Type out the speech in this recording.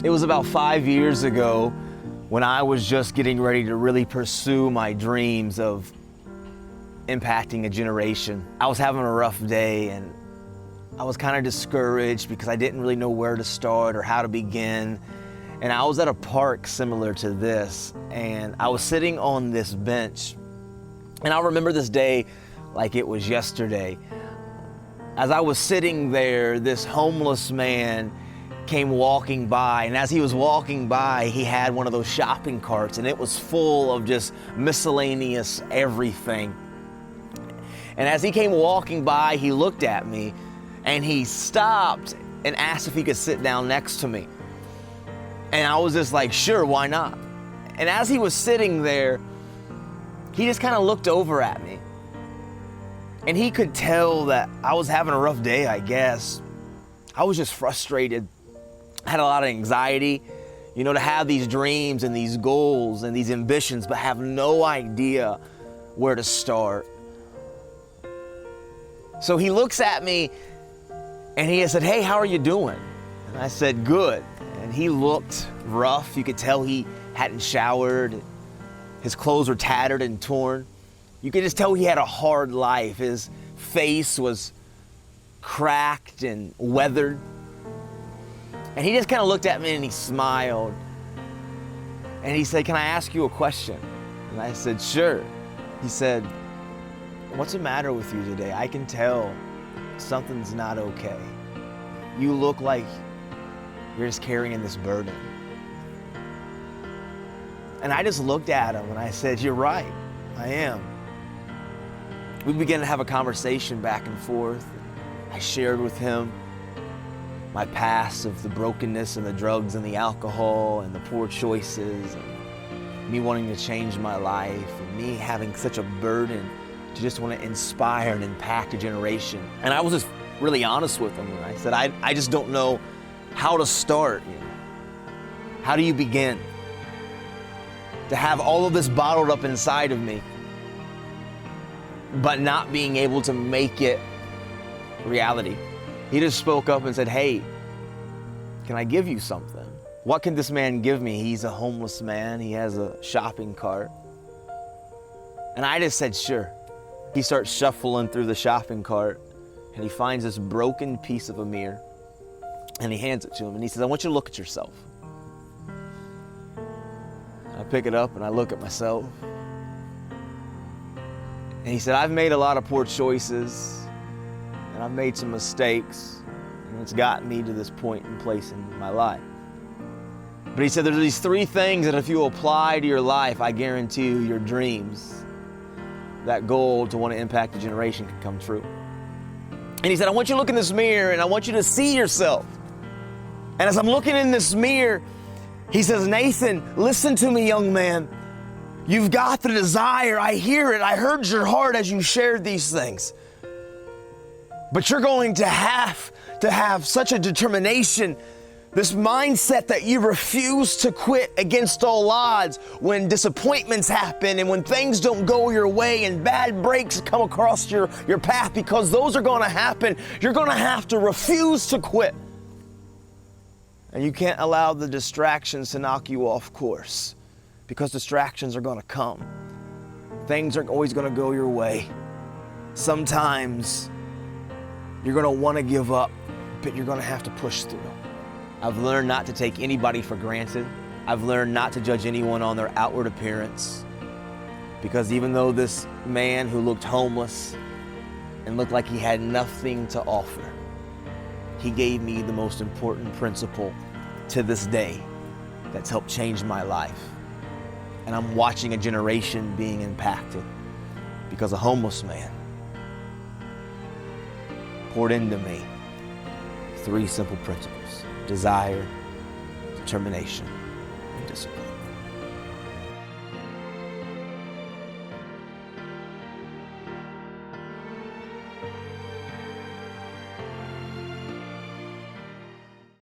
It was about 5 years ago when I was just getting ready to really pursue my dreams of impacting a generation. I was having a rough day and I was kind of discouraged because I didn't really know where to start or how to begin. And I was at a park similar to this, and I was sitting on this bench. And I remember this day like it was yesterday. As I was sitting there, this homeless man came walking by, and as he was walking by, he had one of those shopping carts, and it was full of just miscellaneous everything. And as he came walking by, he looked at me, and he stopped and asked if he could sit down next to me. And I was just like, sure, why not? And as he was sitting there, he just kind of looked over at me. And he could tell that I was having a rough day, I guess. I was just frustrated. I had a lot of anxiety, to have these dreams and these goals and these ambitions, but have no idea where to start. So he looks at me and he said, hey, how are you doing? And I said, good. And he looked rough. You could tell he hadn't showered. His clothes were tattered and torn. You could just tell he had a hard life. His face was cracked and weathered. And he just kind of looked at me and he smiled. And he said, can I ask you a question? And I said, sure. He said, what's the matter with you today? I can tell something's not okay. You look like you're just carrying this burden. And I just looked at him and I said, you're right, I am. We began to have a conversation back and forth. I shared with him my past of the brokenness and the drugs and the alcohol and the poor choices and me wanting to change my life and me having such a burden to just want to inspire and impact a generation. And I was just really honest with him. And I said, I just don't know how to start. How do you begin? To have all of this bottled up inside of me, but not being able to make it reality. He just spoke up and said, hey, can I give you something? What can this man give me? He's a homeless man. He has a shopping cart. And I just said, sure. He starts shuffling through the shopping cart and he finds this broken piece of a mirror and he hands it to him and he says, I want you to look at yourself. I pick it up and I look at myself. And he said, I've made a lot of poor choices and I've made some mistakes and it's gotten me to this point and place in my life. But he said, there's these 3 things that if you apply to your life, I guarantee you your dreams, that goal to want to impact a generation can come true. And he said, I want you to look in this mirror and I want you to see yourself. And as I'm looking in this mirror, he says, Nathan, listen to me, young man. You've got the desire. I hear it. I heard your heart as you shared these things. But you're going to have such a determination, this mindset that you refuse to quit against all odds when disappointments happen and when things don't go your way and bad breaks come across your path, because those are going to happen. You're going to have to refuse to quit. And you can't allow the distractions to knock you off course, because distractions are going to come. Things aren't always going to go your way. Sometimes you're going to want to give up, but you're going to have to push through. I've learned not to take anybody for granted. I've learned not to judge anyone on their outward appearance, because even though this man who looked homeless and looked like he had nothing to offer, he gave me the most important principle to this day that's helped change my life. And I'm watching a generation being impacted because a homeless man poured into me 3 simple principles: desire, determination, and discipline.